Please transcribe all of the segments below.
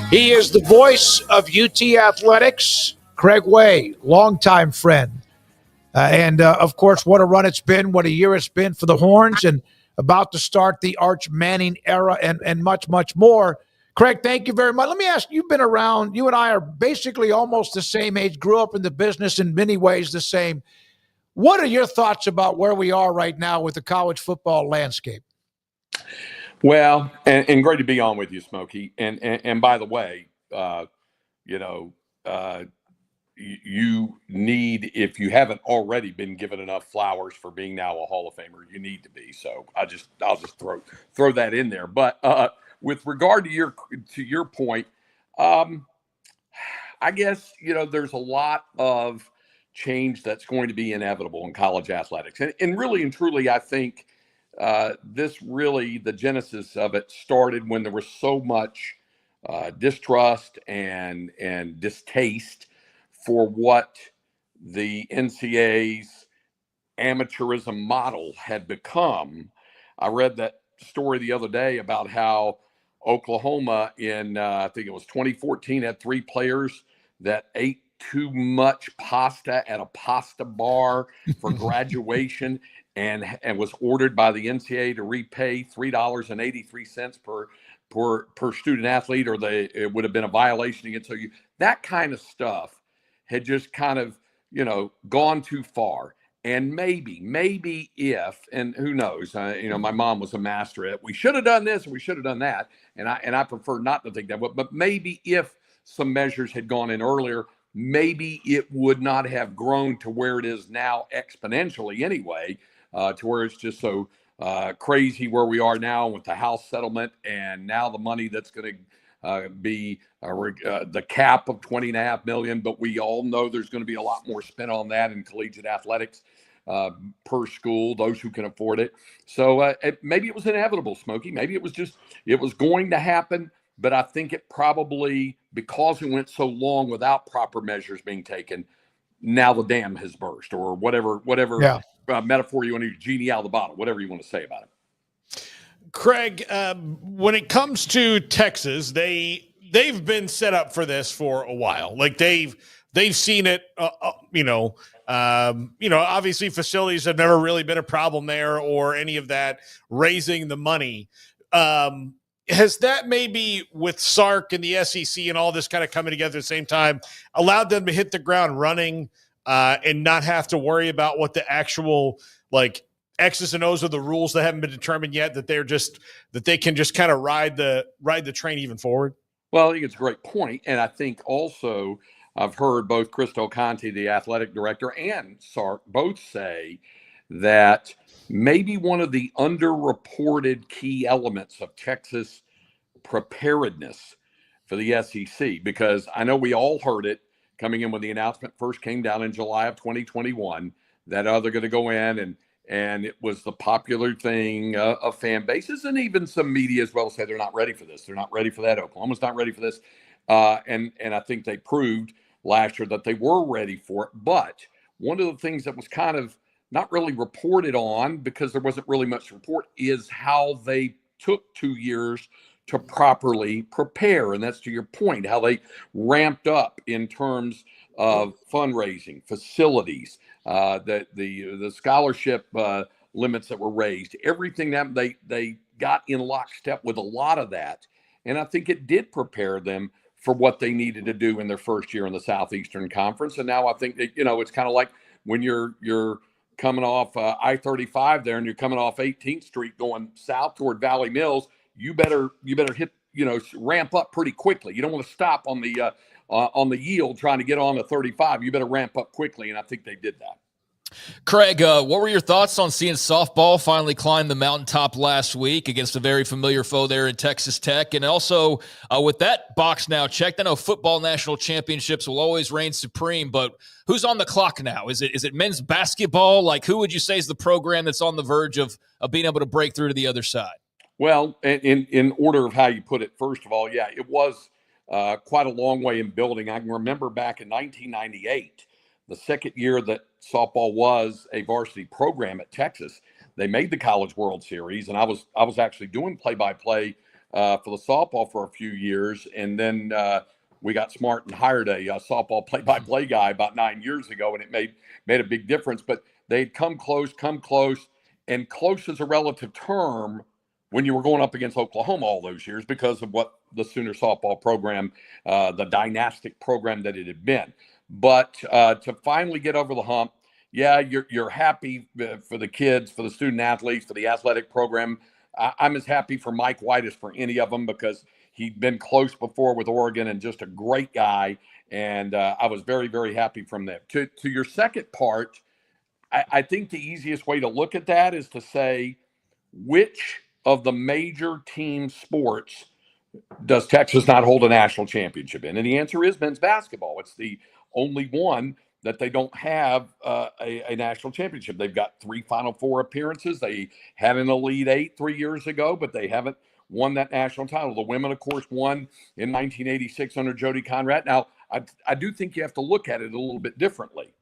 He is the voice of UT Athletics, Craig Way, longtime friend. Of course, what a run it's been, what a year it's been for the Horns, and about to start the Arch Manning era and much, much more. Craig, thank you very much. Let me ask, you've been around, you and I are basically almost the same age, grew up in the business in many ways the same. What are your thoughts about where we are right now with the college football landscape? Well, and great to be on with you, Smokey. And by the way, you know, you need, if you haven't already been given enough flowers for being now a Hall of Famer, you need to be. So I'll just throw that in there. But with regard to your point, I guess there's a lot of change that's going to be inevitable in college athletics, and really and truly, I think the genesis of it started when there was so much distrust and distaste for what the NCAA's amateurism model had become. I read that story the other day about how Oklahoma in I think it was 2014 had 3 players that ate too much pasta at a pasta bar for graduation and was ordered by the NCAA to repay $3.83 per student athlete, or it would have been a violation against you. That kind of stuff had just kind of, gone too far. And maybe if, and who knows, my mom was a master at, we should have done this and we should have done that. And I prefer not to think that, but maybe if some measures had gone in earlier, maybe it would not have grown to where it is now exponentially anyway, to where it's just so crazy where we are now with the House settlement and now the money that's going to be the cap of $20.5 million, but we all know there's going to be a lot more spent on that in collegiate athletics per school, those who can afford it. So maybe it was inevitable, Smokey. Maybe it was going to happen, but I think it probably, because it went so long without proper measures being taken, now the dam has burst, or whatever metaphor you want to use, genie out of the bottle, whatever you want to say about it. Craig, when it comes to Texas, they've been set up for this for a while. Like they've seen it. Obviously facilities have never really been a problem there or any of that. Raising the money, has that maybe with Sark and the SEC and all this kind of coming together at the same time allowed them to hit the ground running and not have to worry about what the actual X's and O's of the rules that haven't been determined yet, that they can just kind of ride the train even forward? Well, I think it's a great point. And I think also I've heard both Chris Del Conte, the athletic director, and Sark both say that maybe one of the underreported key elements of Texas preparedness for the SEC, because I know we all heard it coming in when the announcement first came down in July of 2021, that they're going to go in and it was the popular thing of fan bases, and even some media as well say they're not ready for this. They're not ready for that. Oklahoma's not ready for this. And I think they proved last year that they were ready for it. But one of the things that was kind of not really reported on, because there wasn't really much to report, is how they took 2 years to properly prepare. And that's to your point, how they ramped up in terms of fundraising, facilities, the scholarship limits that were raised, everything that they got in lockstep with a lot of that. And I think it did prepare them for what they needed to do in their first year in the Southeastern Conference. And now I think that, it's kind of like when you're coming off I-35 there and you're coming off 18th Street going south toward Valley Mills, you better hit, ramp up pretty quickly. You don't want to stop on the yield trying to get on the 35. You better ramp up quickly. And I think they did that. Craig, what were your thoughts on seeing softball finally climb the mountaintop last week against a very familiar foe there in Texas Tech? And also, with that box now checked, I know football national championships will always reign supreme, but who's on the clock now? Is it men's basketball? Who would you say is the program that's on the verge of being able to break through to the other side? Well, in order of how you put it, first of all, yeah, it was quite a long way in building. I can remember back in 1998, the second year that softball was a varsity program at Texas, they made the College World Series, and I was actually doing play-by-play for the softball for a few years, and then we got smart and hired a softball play-by-play guy about 9 years ago, and it made a big difference. But they'd come close, and close is a relative term when you were going up against Oklahoma all those years because of what the Sooner softball program, the dynastic program that it had been. But to finally get over the hump, yeah, you're happy for the kids, for the student athletes, for the athletic program. I'm as happy for Mike White as for any of them because he'd been close before with Oregon and just a great guy. And I was very, very happy from them. To your second part, I think the easiest way to look at that is to say, which of the major team sports does Texas not hold a national championship in? And the answer is men's basketball. It's the only one that they don't have a national championship. They've got 3 Final Four appearances. They had an Elite Eight 3 years ago, but they haven't won that national title. The women, of course, won in 1986 under Jody Conrad. Now, I do think you have to look at it a little bit differently.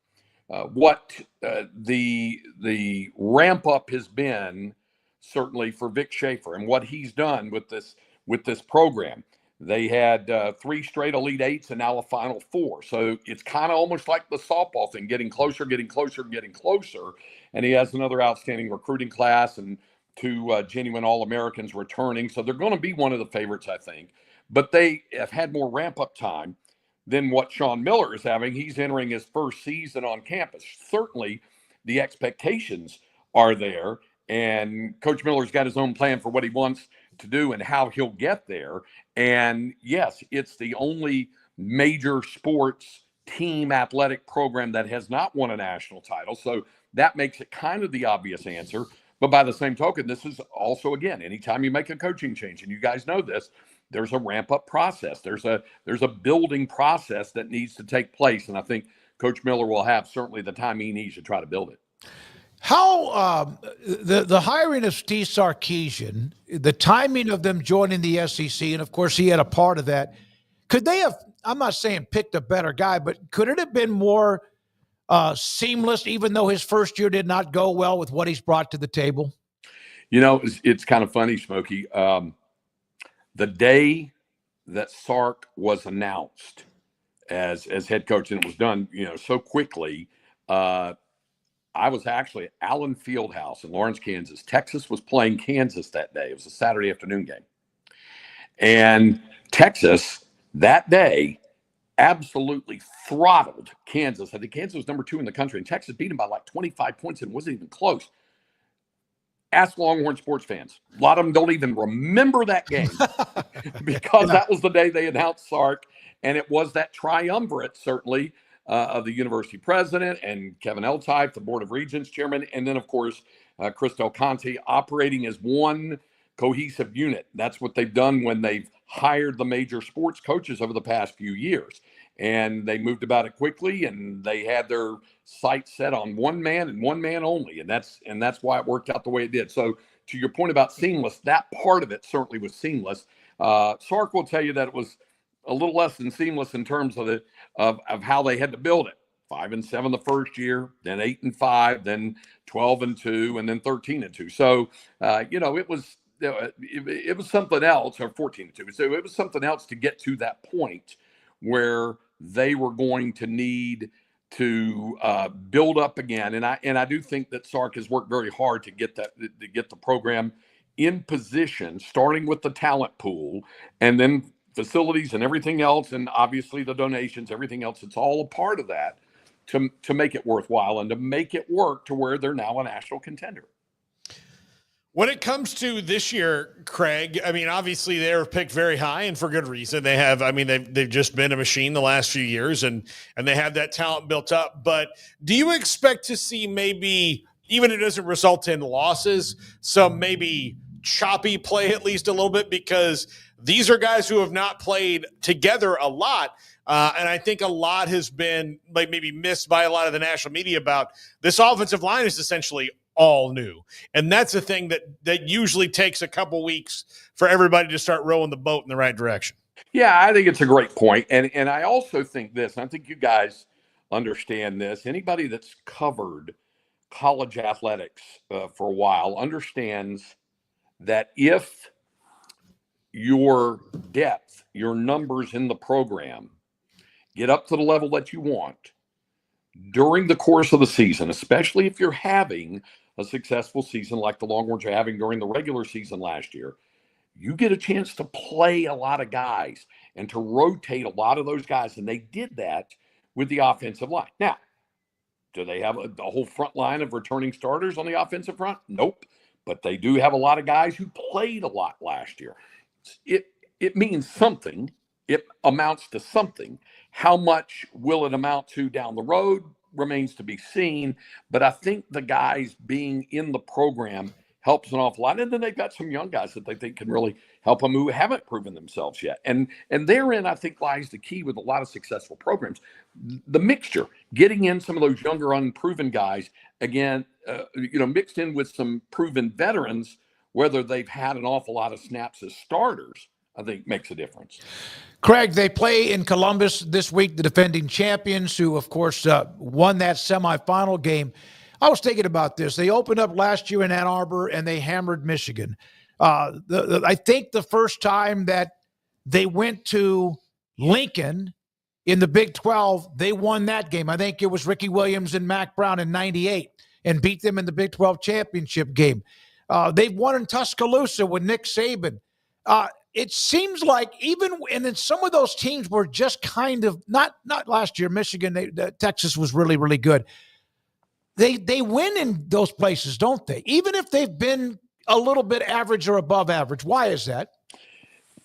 What the ramp up has been, certainly for Vic Schaefer and what he's done with this program. They had 3 straight Elite Eights and now a Final Four. So it's kind of almost like the softball thing, getting closer. And he has another outstanding recruiting class and 2 genuine All-Americans returning. So they're going to be one of the favorites, I think. But they have had more ramp-up time than what Sean Miller is having. He's entering his first season on campus. Certainly the expectations are there. And Coach Miller's got his own plan for what he wants to do and how he'll get there. And yes, it's the only major sports team athletic program that has not won a national title. So that makes it kind of the obvious answer. But by the same token, this is also, again, anytime you make a coaching change, and you guys know this, there's a ramp up process. There's a building process that needs to take place. And I think Coach Miller will have certainly the time he needs to try to build it. How the hiring of Steve Sarkisian, the timing of them joining the SEC, and of course he had a part of that. Could they have? I'm not saying picked a better guy, but could it have been more seamless, even though his first year did not go well with what he's brought to the table? You know, it's kind of funny, Smokey. The day that Sark was announced as head coach, and it was done, so quickly. I was actually at Allen Fieldhouse in Lawrence, Kansas. Texas was playing Kansas that day. It was a Saturday afternoon game. And Texas that day absolutely throttled Kansas. I think Kansas was number 2 in the country, and Texas beat them by like 25 points and wasn't even close. Ask Longhorn sports fans. A lot of them don't even remember that game because that was the day they announced Sark, and it was that triumvirate, certainly, of the university president and Kevin Eltife, the Board of Regents chairman, and then, of course, Chris Del Conte operating as one cohesive unit. That's what they've done when they've hired the major sports coaches over the past few years. And they moved about it quickly, and they had their sights set on one man and one man only. And that's why it worked out the way it did. So to your point about seamless, that part of it certainly was seamless. Sark will tell you that it was a little less than seamless in terms of of how they had to build it. 5-7 the first year, then 8-5, then 12-2, and then 13-2. So it was something else, or 14-2. So it was something else to get to that point where they were going to need to build up again. And I do think that Sark has worked very hard to get the program in position, starting with the talent pool, and then facilities and everything else, and obviously the donations, everything else. It's all a part of that to make it worthwhile and to make it work to where they're now a national contender. When it comes to this year, Craig, I mean, obviously they were picked very high and for good reason. They have, I mean, they've just been a machine the last few years and they have that talent built up. But do you expect to see maybe, even if it doesn't result in losses, some maybe choppy play at least a little bit, because these are guys who have not played together a lot. And I think a lot has been like maybe missed by a lot of the national media about this offensive line is essentially all new. And that's a thing that usually takes a couple weeks for everybody to start rowing the boat in the right direction. Yeah, I think it's a great point. And I also think this, and I think you guys understand this. Anybody that's covered college athletics for a while understands that if your depth, your numbers in the program get up to the level that you want during the course of the season, especially if you're having a successful season like the Longhorns are having during the regular season last year, you get a chance to play a lot of guys and to rotate a lot of those guys. And they did that with the offensive line. Now, do they have a whole front line of returning starters on the offensive front? Nope. But they do have a lot of guys who played a lot last year. It means something. It amounts to something. How much will it amount to down the road remains to be seen. But I think the guys being in the program helps an awful lot. And then they've got some young guys that they think can really help them who haven't proven themselves yet. And therein, I think, lies the key with a lot of successful programs. The mixture, getting in some of those younger, unproven guys, again, mixed in with some proven veterans, whether they've had an awful lot of snaps as starters, I think makes a difference. Craig, they play in Columbus this week, the defending champions, who, of course, won that semifinal game. I was thinking about this. They opened up last year in Ann Arbor, and they hammered Michigan. I think the first time that they went to Lincoln in the Big 12, they won that game. I think it was Ricky Williams and Mac Brown in '98 and beat them in the Big 12 championship game. They've won in Tuscaloosa with Nick Saban. It seems like and then some of those teams were just kind of not last year. Michigan, Texas was really, really good. They win in those places, don't they? Even if they've been a little bit average or above average. Why is that?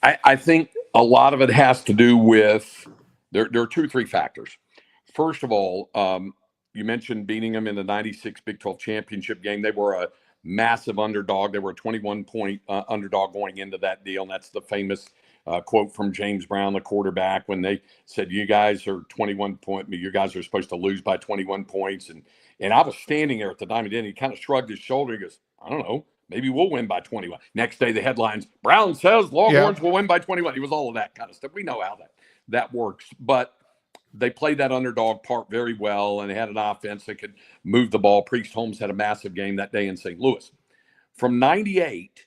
I think a lot of it has to do with there are 2-3 factors. First of all, you mentioned beating them in the '96 Big 12 championship game. They were a massive underdog. They were a 21-point underdog going into that deal. And that's the famous quote from James Brown, the quarterback, when they said, you guys are 21 point, you guys are supposed to lose by 21 points. And I was standing there at the time, and he kind of shrugged his shoulder. He goes, I don't know, maybe we'll win by 21. Next day, the headlines, Brown says Longhorns will win by 21. It was all of that kind of stuff. We know how that works. But they played that underdog part very well, and they had an offense that could move the ball. Priest Holmes had a massive game that day in St. Louis. From '98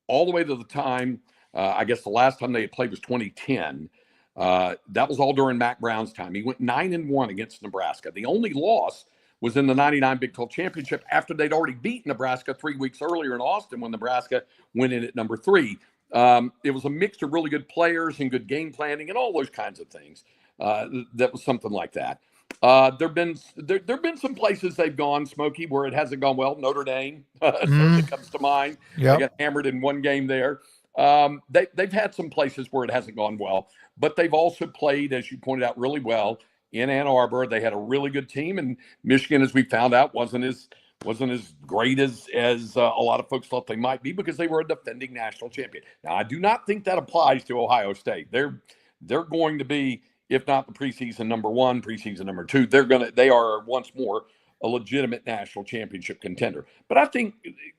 all the way to the time, I guess the last time they had played was 2010. That was all during Mac Brown's time. He went 9-1 against Nebraska. The only loss was in the '99 Big 12 championship after they'd already beat Nebraska 3 weeks earlier in Austin when Nebraska went in at number 3. It was a mix of really good players and good game planning and all those kinds of things. That was something like that. There've been some places they've gone, Smokey, where it hasn't gone well. Notre Dame certainly comes to mind. Yep. They got hammered in one game there. They've had some places where it hasn't gone well, but they've also played, as you pointed out, really well in Ann Arbor. They had a really good team, and Michigan, as we found out, wasn't as great as a lot of folks thought they might be, because they were a defending national champion. Now, I do not think that applies to Ohio State. They're going to be, if not the preseason number 1, preseason number 2, they are once more a legitimate national championship contender. But I think,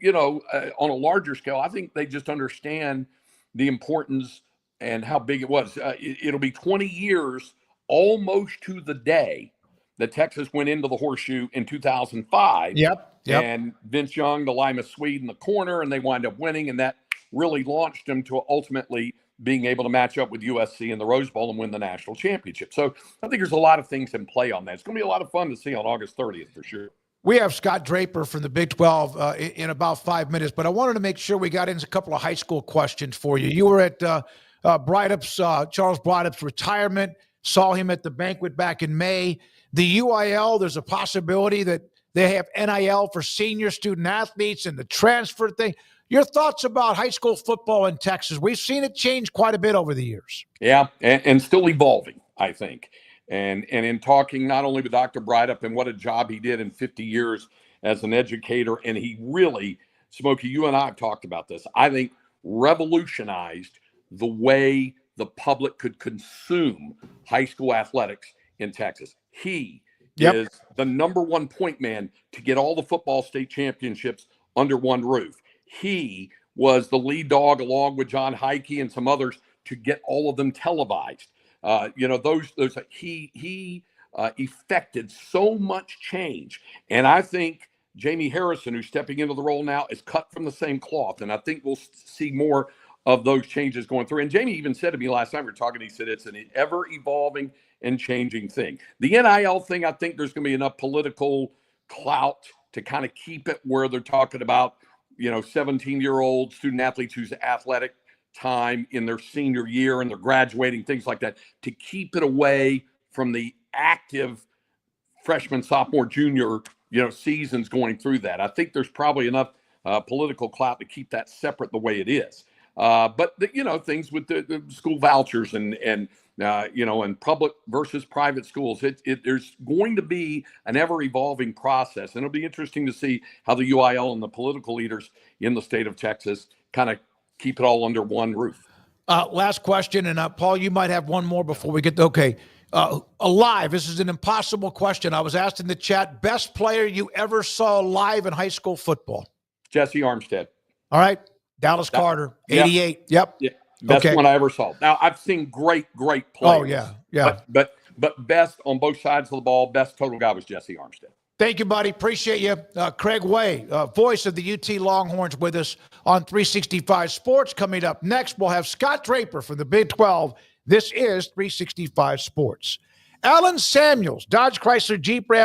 on a larger scale, I think they just understand the importance and how big it was. It'll be 20 years almost to the day that Texas went into the Horseshoe in 2005. Yep. And Vince Young, the Lima Swede in the corner, and they wind up winning, and that really launched them to ultimately being able to match up with USC in the Rose Bowl and win the national championship. So I think there's a lot of things in play on that. It's going to be a lot of fun to see on August 30th for sure. We have Scott Draper from the Big 12 in about 5 minutes, but I wanted to make sure we got into a couple of high school questions for you. You were at Charles Breithup's retirement, saw him at the banquet back in May. The UIL, there's a possibility that they have NIL for senior student athletes and the transfer thing. Your thoughts about high school football in Texas? We've seen it change quite a bit over the years. Yeah, and still evolving, I think. And in talking not only with Dr. Breithup and what a job he did in 50 years as an educator, and he really, Smokey, you and I have talked about this, I think revolutionized the way the public could consume high school athletics in Texas. He is the number 1 point man to get all the football state championships under one roof. He was the lead dog, along with John Heike and some others, to get all of them televised. He effected so much change. And I think Jamie Harrison, who's stepping into the role now, is cut from the same cloth. And I think we'll see more of those changes going through. And Jamie even said to me last time we were talking, he said it's an ever evolving and changing thing. The NIL thing, I think there's going to be enough political clout to kind of keep it where they're talking about, 17-year-old student athletes whose athletic time in their senior year and they're graduating, things like that, to keep it away from the active freshman, sophomore, junior, seasons going through that. I think there's probably enough political clout to keep that separate the way it is. But things with the school vouchers and public versus private schools, there's going to be an ever evolving process, and it'll be interesting to see how the UIL and the political leaders in the state of Texas kind of keep it all under one roof. Last question, and Paul, you might have one more before we get to, okay. Alive, this is an impossible question. I was asked in the chat, best player you ever saw live in high school football? Jesse Armstead. All right. Dallas Carter, 88. Yep. Yeah. Best one I ever saw. Now, I've seen great players. Oh, yeah. But best on both sides of the ball, best total guy was Jesse Armstead. Thank you, buddy. Appreciate you. Craig Way, voice of the UT Longhorns, with us on 365 Sports. Coming up next, we'll have Scott Draper from the Big 12. This is 365 Sports. Alan Samuels, Dodge Chrysler Jeep Ram